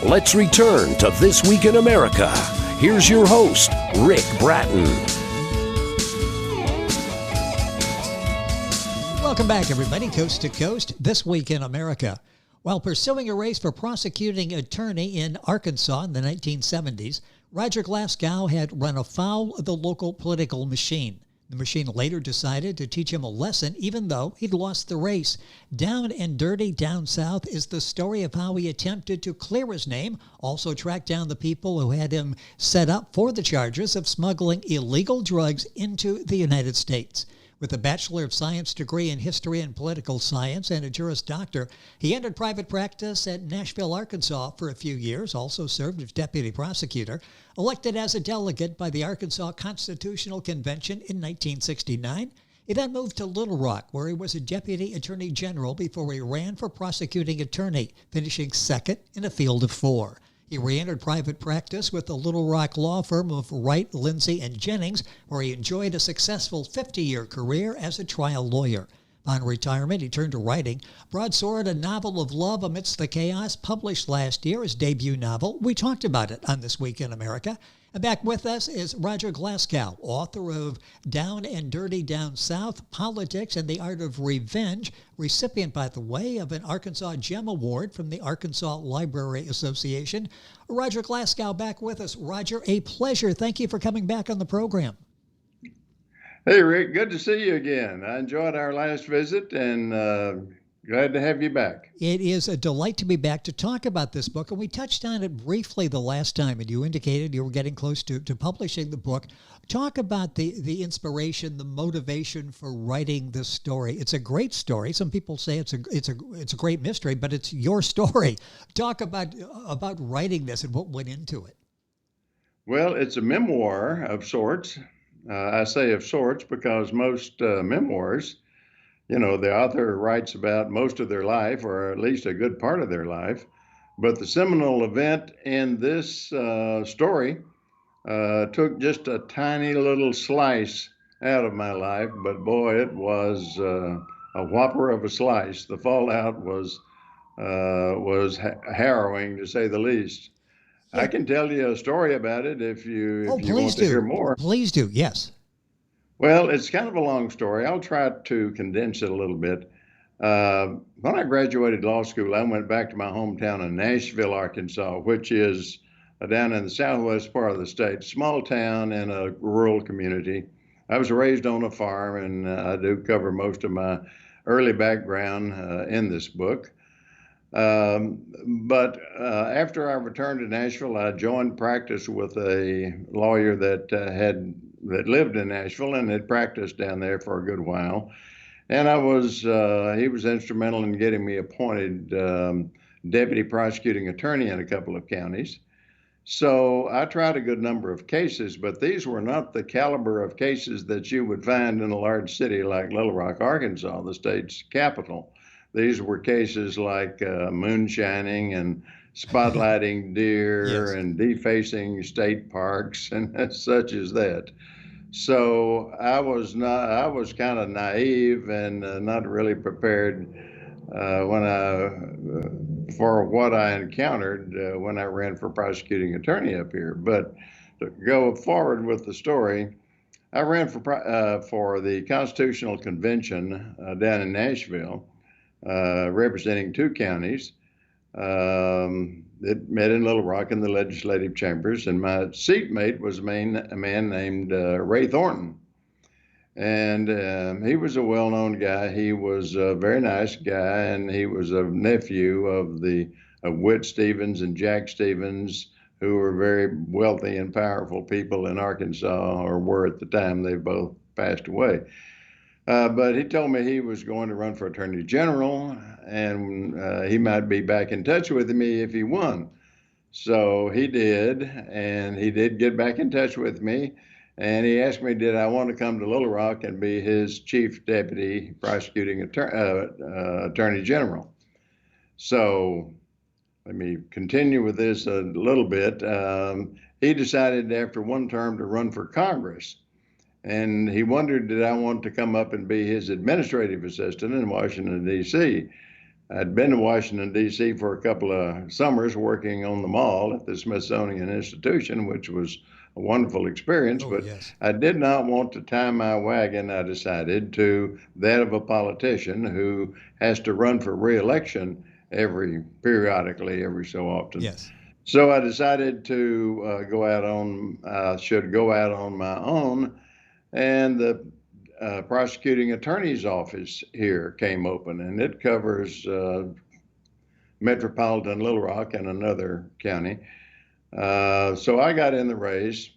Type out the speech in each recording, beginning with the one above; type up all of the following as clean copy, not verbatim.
Let's return to This Week in America. Here's your host, Rick Bratton. Welcome back, everybody, coast to coast, This Week in America. While pursuing a race for prosecuting attorney in Arkansas in the 1970s, Roger Glasgow had run afoul of the local political machine. The machine later decided to teach him a lesson, even though he'd lost the race. Down and Dirty Down South is the story of how he attempted to clear his name, also track down the people who had him set up for the charges of smuggling illegal drugs into the United States. With a Bachelor of Science degree in History and Political Science and a Juris Doctor, he entered private practice at Nashville, Arkansas for a few years, also served as deputy prosecutor, elected as a delegate by the Arkansas Constitutional Convention in 1969. He then moved to Little Rock, where he was a deputy attorney general before he ran for prosecuting attorney, finishing second in a field of 4. He re-entered private practice with the Little Rock law firm of Wright, Lindsay, and Jennings, where he enjoyed a successful 50-year career as a trial lawyer. On retirement, he turned to writing. Broadsword, a novel of love amidst the chaos, published last year, his debut novel. We talked about it on This Week in America. And back with us is Roger Glasgow, author of Down and Dirty Down South, Politics and the Art of Revenge, recipient, by the way, of an Arkansas Gem Award from the Arkansas Library Association. Roger Glasgow back with us. Roger, a pleasure. Thank you for coming back on the program. Hey, Rick, good to see you again. I enjoyed our last visit and glad to have you back. It is a delight to be back to talk about this book. And we touched on it briefly the last time, and you indicated you were getting close to publishing the book. Talk about the inspiration, the motivation for writing this story. It's a great story. Some people say it's a great mystery, but it's your story. Talk about writing this and what went into it. Well, it's a memoir of sorts. I say of sorts because most memoirs, the author writes about most of their life, or at least a good part of their life. But the seminal event in this story took just a tiny little slice out of my life. But boy, it was a whopper of a slice. The fallout was harrowing, to say the least. I can tell you a story about it if you want to hear more. Please do, yes. Well, it's kind of a long story. I'll try to condense it a little bit. When I graduated law school, I went back to my hometown in Nashville, Arkansas, which is down in the southwest part of the state, small town in a rural community. I was raised on a farm, and I do cover most of my early background in this book. But after I returned to Nashville, I joined practice with a lawyer that lived in Nashville and had practiced down there for a good while. And he was instrumental in getting me appointed deputy prosecuting attorney in a couple of counties. So I tried a good number of cases, but these were not the caliber of cases that you would find in a large city like Little Rock, Arkansas, the state's capital. These were cases like moonshining and spotlighting deer Yes. and defacing state parks and such as that. So I was kind of naive and not really prepared for what I encountered when I ran for prosecuting attorney up here. But to go forward with the story, I ran for the Constitutional Convention down in Nashville. Representing 2 counties. It met in Little Rock in the legislative chambers, and my seatmate was a man named Ray Thornton. And he was a well-known guy. He was a very nice guy, and he was a nephew of Whit Stevens and Jack Stevens, who were very wealthy and powerful people in Arkansas, or were at the time. They both passed away. But he told me he was going to run for attorney general, and he might be back in touch with me if he won. So he did, and he did get back in touch with me. And he asked me, did I want to come to Little Rock and be his chief deputy prosecuting attorney general? So let me continue with this a little bit. He decided after one term to run for Congress. And he wondered, did I want to come up and be his administrative assistant in Washington, D.C.? I'd been to Washington, D.C. for a couple of summers working on the mall at the Smithsonian Institution, which was a wonderful experience, Oh, but yes. I did not want to tie my wagon, I decided, to that of a politician who has to run for reelection periodically, every so often. Yes. So I decided to should go out on my own, and the prosecuting attorney's office here came open, and it covers metropolitan Little Rock and another county. So I got in the race,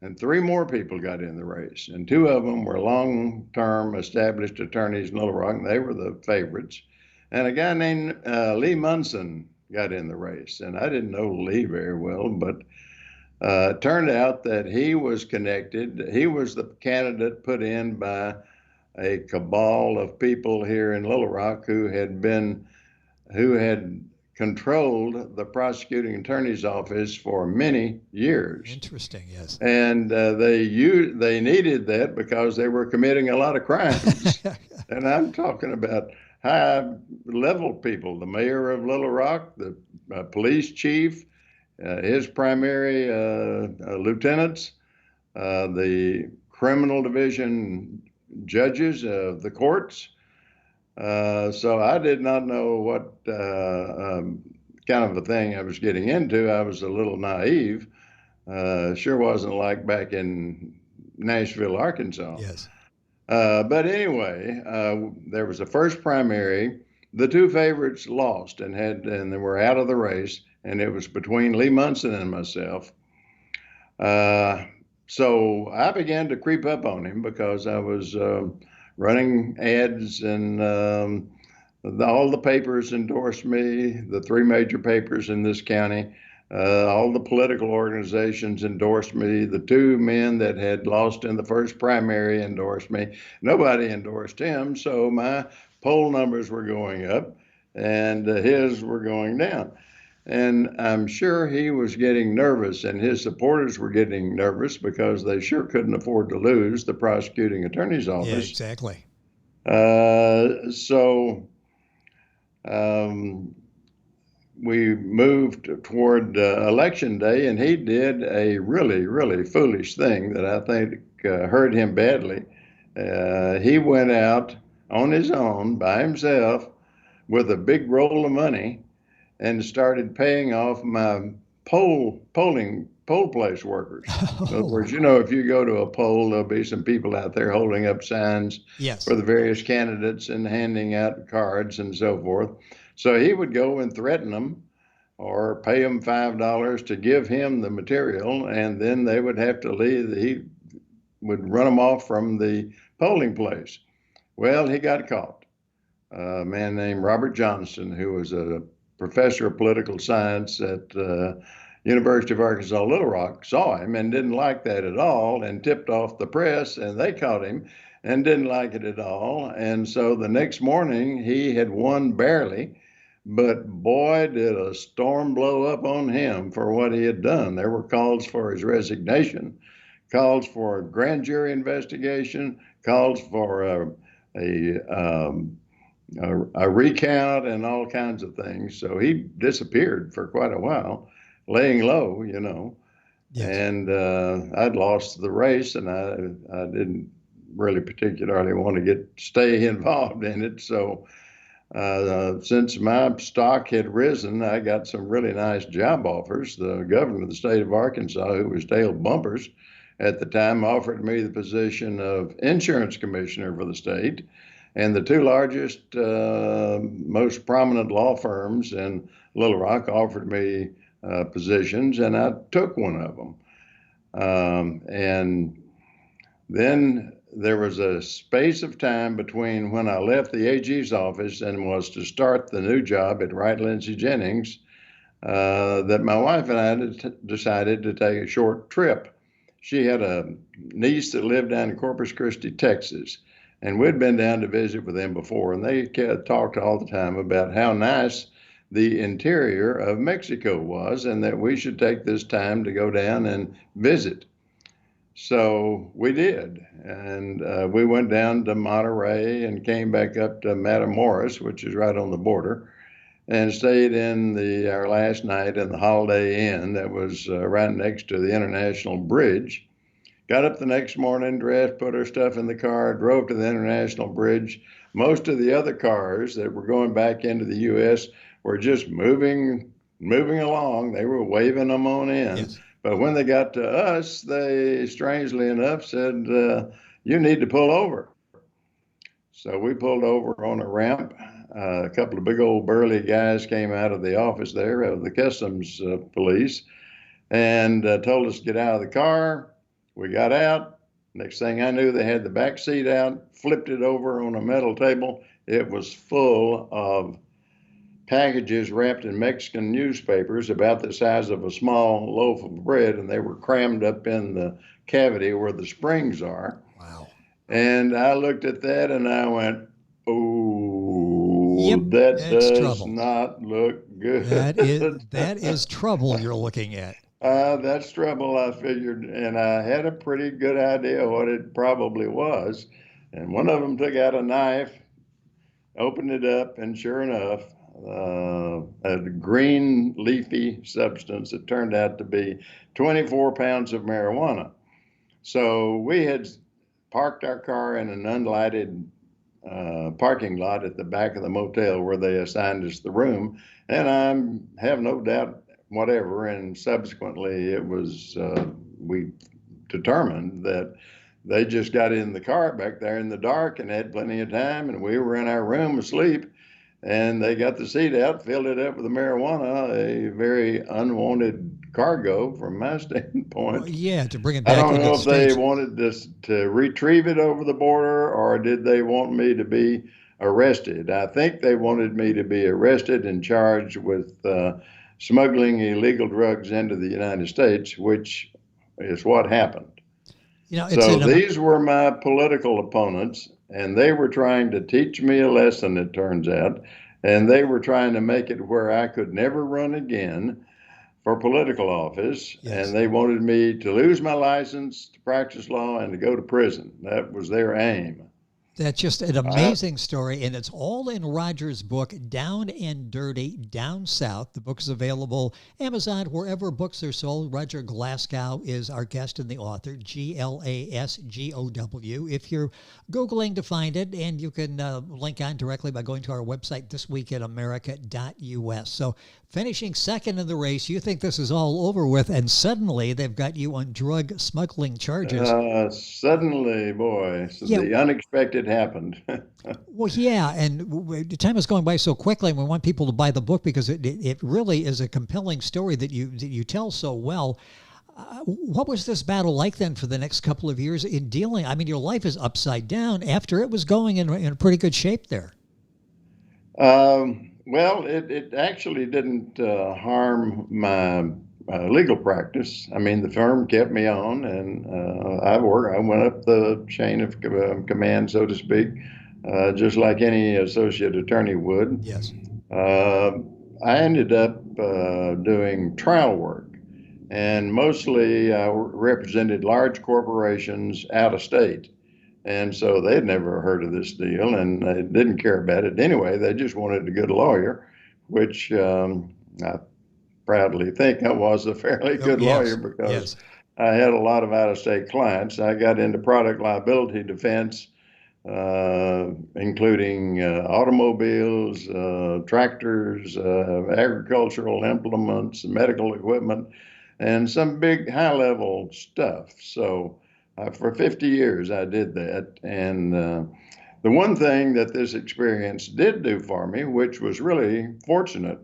and three more people got in the race, and two of them were long-term established attorneys in Little Rock, and they were the favorites. And a guy named Lee Munson got in the race, and I didn't know Lee very well, but it turned out that he was connected. He was the candidate put in by a cabal of people here in Little Rock who had controlled the prosecuting attorney's office for many years. Interesting, yes. And they needed that because they were committing a lot of crimes. And I'm talking about high-level people: the mayor of Little Rock, the police chief, his primary lieutenants, the criminal division judges of the courts. So I did not know what kind of a thing I was getting into. I was a little naive. Sure wasn't like back in Nashville, Arkansas. Yes. But anyway, there was a first primary. The two favorites lost and they were out of the race, and it was between Lee Munson and myself. So I began to creep up on him because I was running ads, and all the papers endorsed me, the three major papers in this county. All the political organizations endorsed me. The two men that had lost in the first primary endorsed me. Nobody endorsed him, so my poll numbers were going up and his were going down. And I'm sure he was getting nervous, and his supporters were getting nervous because they sure couldn't afford to lose the prosecuting attorney's office. Yeah, exactly. So we moved toward election day, and he did a really, really foolish thing that I think hurt him badly. He went out on his own by himself with a big roll of money and started paying off my poll place workers. In other words, if you go to a poll, there'll be some people out there holding up signs Yes. for the various candidates and handing out cards and so forth. So he would go and threaten them or pay them $5 to give him the material, and then they would have to leave. He would run them off from the polling place. Well, he got caught. A man named Robert Johnston, who was a professor of political science at University of Arkansas Little Rock, saw him and didn't like that at all, and tipped off the press, and they caught him and didn't like it at all. And so the next morning he had won barely, but boy, did a storm blow up on him for what he had done. There were calls for his resignation, calls for a grand jury investigation, calls for a recount, and all kinds of things. So he disappeared for quite a while, laying low, Yes. And I'd lost the race, and I didn't really particularly want to stay involved in it. So since my stock had risen, I got some really nice job offers. The governor of the state of Arkansas, who was Dale Bumpers at the time, offered me the position of insurance commissioner for the state. And the two largest, most prominent law firms in Little Rock offered me positions, and I took one of them. And then there was a space of time between when I left the AG's office and was to start the new job at Wright Lindsey Jennings that my wife and I decided to take a short trip. She had a niece that lived down in Corpus Christi, Texas, and we'd been down to visit with them before, and they talked all the time about how nice the interior of Mexico was and that we should take this time to go down and visit. So we did, and we went down to Monterey and came back up to Matamoros, which is right on the border, and stayed in our last night in the Holiday Inn that was right next to the International Bridge. Got up the next morning, dressed, put our stuff in the car, drove to the International Bridge. Most of the other cars that were going back into the U.S. were just moving along. They were waving them on in. Yes. But when they got to us, they strangely enough said, "You need to pull over." So we pulled over on a ramp. A couple of big old burly guys came out of the office there of the customs police and told us to get out of the car. We got out. Next thing I knew, they had the back seat out, flipped it over on a metal table. It was full of packages wrapped in Mexican newspapers about the size of a small loaf of bread, and they were crammed up in the cavity where the springs are. Wow. And I looked at that and I went, "Oh, Yep, that that's does trouble. not look good." That is trouble you're looking at. That's trouble, I figured, and I had a pretty good idea what it probably was. And one of them took out a knife, opened it up, and sure enough, a green leafy substance that turned out to be 24 pounds of marijuana. So we had parked our car in an unlighted parking lot at the back of the motel where they assigned us the room. And I have no doubt whatever. And subsequently, it was, we determined that they just got in the car back there in the dark and had plenty of time. And we were in our room asleep. And they got the seat out, filled it up with the marijuana, a very unwanted cargo from my standpoint. Well, yeah, to bring it I back don't into know the if they States. wanted this to retrieve it over the border or did they want me to be arrested. I think they wanted me to be arrested and charged with smuggling illegal drugs into the United States, which is what happened. It's So an these were my political opponents, and they were trying to teach me a lesson, it turns out, and they were trying to make it where I could never run again for political office, yes. and they wanted me to lose my license to practice law and to go to prison. That was their aim. That's just an amazing story, and it's all in Roger's book, Down and Dirty, Down South. The book is available Amazon, wherever books are sold. Roger Glasgow is our guest and the author, Glasgow. If you're Googling to find it, and you can link on directly by going to our website, thisweekinamerica.us. So finishing second in the race, you think this is all over with, and suddenly they've got you on drug smuggling charges. Suddenly, boy, so Yeah. the unexpected happened. Well, yeah, and the time is going by so quickly, and we want people to buy the book because it really is a compelling story that you tell so well. What was this battle like then for the next couple of years in dealing? I mean, your life is upside down after it was going in a pretty good shape there. Well, it actually didn't harm my legal practice. I mean, the firm kept me on, and I went up the chain of command, so to speak, just like any associate attorney would. Yes. I ended up doing trial work, and mostly I represented large corporations out of state. And so they'd never heard of this deal and they didn't care about it anyway. They just wanted a good lawyer, which I proudly think I was a fairly good lawyer because I had a lot of out-of-state clients. I got into product liability defense, including automobiles, tractors, agricultural implements, medical equipment, and some big high-level stuff. So for 50 years, I did that. And the one thing that this experience did do for me, which was really fortunate,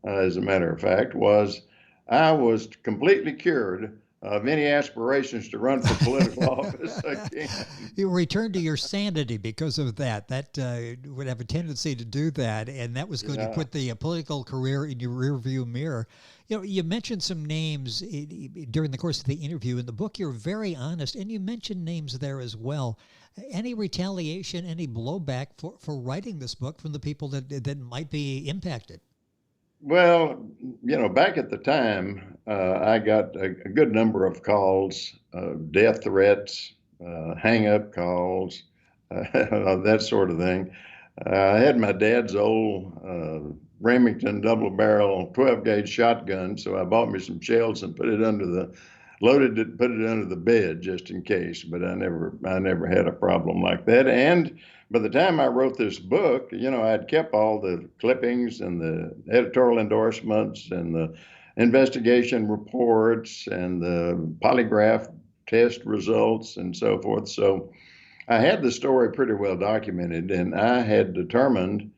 as a matter of fact, was I was completely cured of any aspirations to run for political office again. You returned to your sanity because of that. That would have a tendency to do that, and that was going to put the political career in your rearview mirror. You mentioned some names during the course of the interview. In the book, you're very honest, and you mentioned names there as well. Any retaliation, any blowback for writing this book from the people that might be impacted? Well, back at the time, I got a good number of calls death threats, hang-up calls, that sort of thing. I had my dad's old Remington double-barrel 12-gauge shotgun, so I bought me some shells and put it loaded it, put it under the bed just in case. But I never had a problem like that. And by the time I wrote this book, I'd kept all the clippings and the editorial endorsements and the investigation reports and the polygraph test results and so forth. So I had the story pretty well documented, and I had determined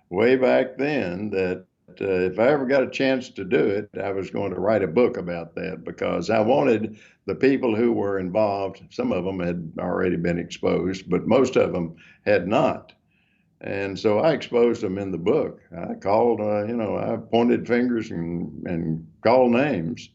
way back then that if I ever got a chance to do it, I was going to write a book about that because I wanted the people who were involved. Some of them had already been exposed, but most of them had not. And so I exposed them in the book. I called, I pointed fingers and called names.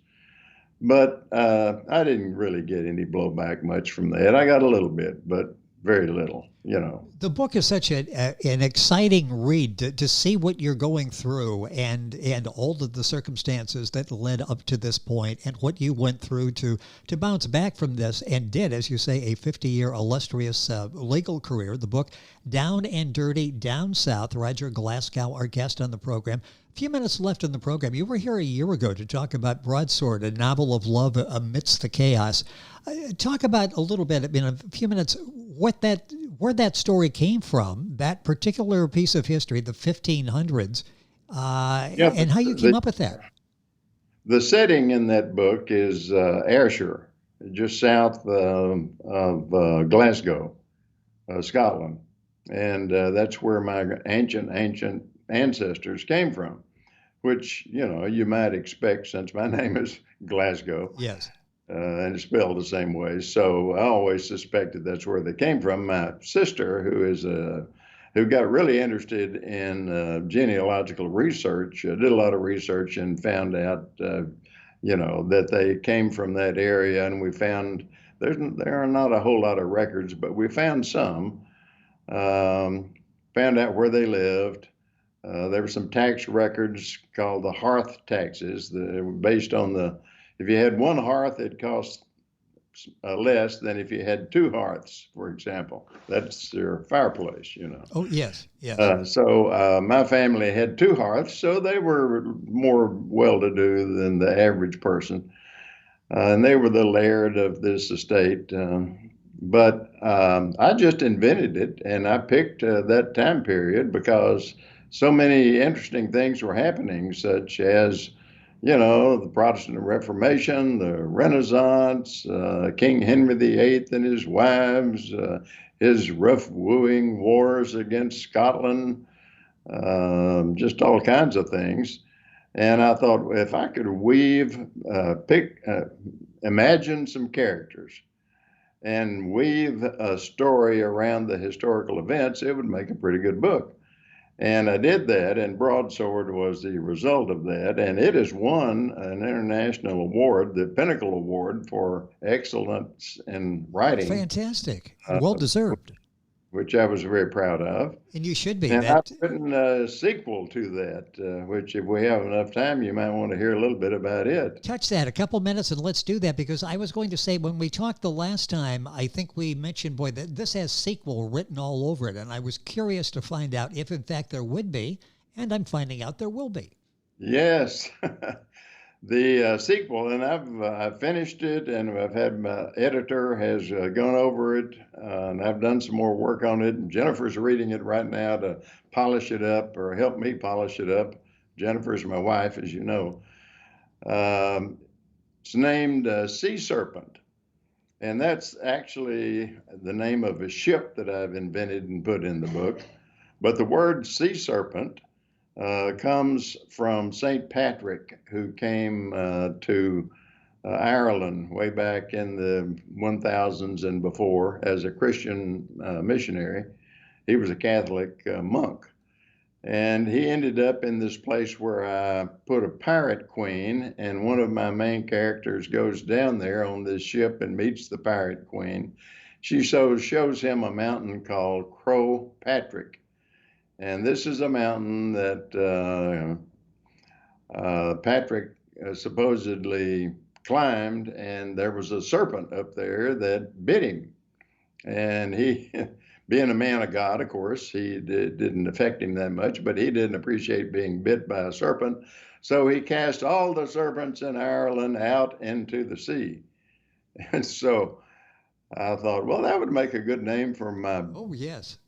But I didn't really get any blowback much from that. I got a little bit, but very little. The book is such an exciting read to see what you're going through and all of the circumstances that led up to this point and what you went through to bounce back from this and did, as you say, a 50-year illustrious legal career. The book, Down and Dirty, Down South. Roger Glasgow, our guest on the program. A few minutes left in the program. You were here a year ago to talk about Broadsword, a novel of love amidst the chaos. Talk about a little bit, in a few minutes, where that story came from, that particular piece of history, the 1500s, and how you came up with that. The setting in that book is Ayrshire, just south of Glasgow, Scotland. And that's where my ancient ancestors came from, which, you might expect since my name is Glasgow. Yes. And it's spelled the same way. So I always suspected that's where they came from. My sister, who got really interested in genealogical research, did a lot of research and found out, that they came from that area. And we found there are not a whole lot of records, but we found some. Found out where they lived. There were some tax records called the hearth taxes that were based on if you had one hearth, it cost less than if you had two hearths, for example. That's your fireplace, Oh, yes, yes. So my family had two hearths, so they were more well-to-do than the average person. And they were the laird of this estate. But I just invented it, and I picked that time period because so many interesting things were happening, such as the Protestant Reformation, the Renaissance, King Henry VIII and his wives, his rough wooing wars against Scotland, just all kinds of things. And I thought, if I could imagine some characters and weave a story around the historical events, it would make a pretty good book. And I did that, and Broadsword was the result of that. And it has won an international award, the Pinnacle Award for excellence in writing. Fantastic. Well deserved. Which I was very proud of. And you should be. And I've written a sequel to that, which if we have enough time, you might want to hear a little bit about it. Touch that a couple minutes and let's do that, because I was going to say, when we talked the last time, I think we mentioned, that this has sequel written all over it. And I was curious to find out if in fact there would be, and I'm finding out there will be. Yes. The sequel, and I've finished it, and I've had my editor has gone over it, and I've done some more work on it. And Jennifer's reading it right now to polish it up or help me polish it up. Jennifer's my wife, as you know. It's named Sea Serpent, and that's actually the name of a ship that I've invented and put in the book. But the word sea serpent comes from St. Patrick, who came to Ireland way back in the 1000s and before as a Christian missionary. He was a Catholic monk. And he ended up in this place where I put a pirate queen, and one of my main characters goes down there on this ship and meets the pirate queen. She shows him a mountain called Crow Patrick. And this is a mountain that Patrick supposedly climbed, and there was a serpent up there that bit him. And he, being a man of God, of course, didn't affect him that much, but he didn't appreciate being bit by a serpent. So he cast all the serpents in Ireland out into the sea. And so I thought, well, that would make a good name for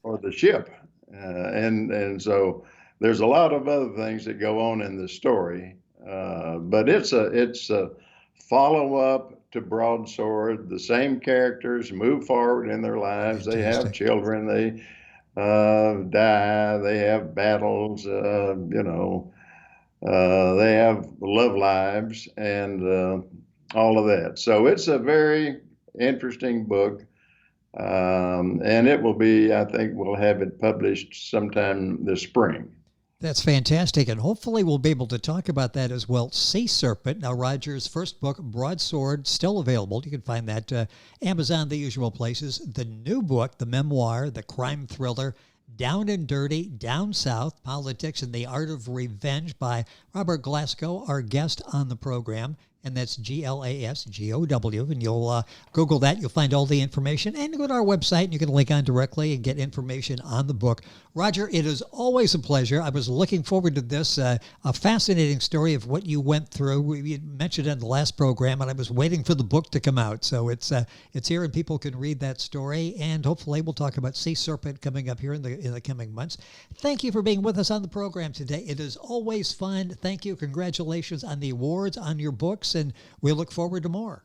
for the ship. And so there's a lot of other things that go on in the story, but it's a follow up to Broadsword. The same characters move forward in their lives. Fantastic. They have children. They die. They have battles. They have love lives and all of that. So it's a very interesting book. And it will be, I think we'll have it published sometime this spring. That's fantastic, and hopefully we'll be able to talk about that as well. Sea Serpent, now Roger's first book, Broadsword, still available. You can find that Amazon, the usual places. The new book, the memoir, the crime thriller, Down and Dirty, Down South, Politics and the Art of Revenge by Roger Glasgow, our guest on the program. And that's Glasgow, and you'll Google that. You'll find all the information, and go to our website, and you can link on directly and get information on the book. Roger, it is always a pleasure. I was looking forward to this, a fascinating story of what you went through. We mentioned it in the last program, and I was waiting for the book to come out. So it's here, and people can read that story, and hopefully we'll talk about Sea Serpent coming up here in the coming months. Thank you for being with us on the program today. It is always fun. Thank you. Congratulations on the awards, on your books, and we look forward to more.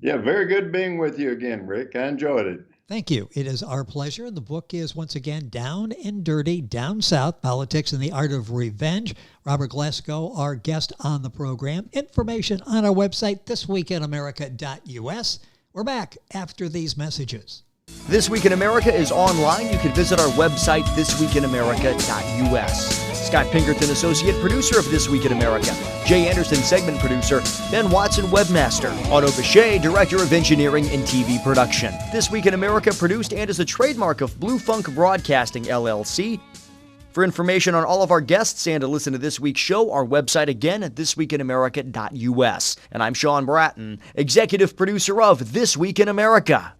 Yeah, very good being with you again, Rick. I enjoyed it. Thank you. It is our pleasure. And the book is, once again, Down and Dirty, Down South, Politics and the Art of Revenge. Roger Glasgow, our guest on the program. Information on our website, thisweekinamerica.us. We're back after these messages. This Week in America is online. You can visit our website, thisweekinamerica.us. Scott Pinkerton, associate producer of This Week in America. Jay Anderson, segment producer. Ben Watson, webmaster. Otto Bechet, director of engineering and TV production. This Week in America produced and is a trademark of Blue Funk Broadcasting, LLC. For information on all of our guests and to listen to this week's show, our website again at thisweekinamerica.us. And I'm Sean Bratton, executive producer of This Week in America.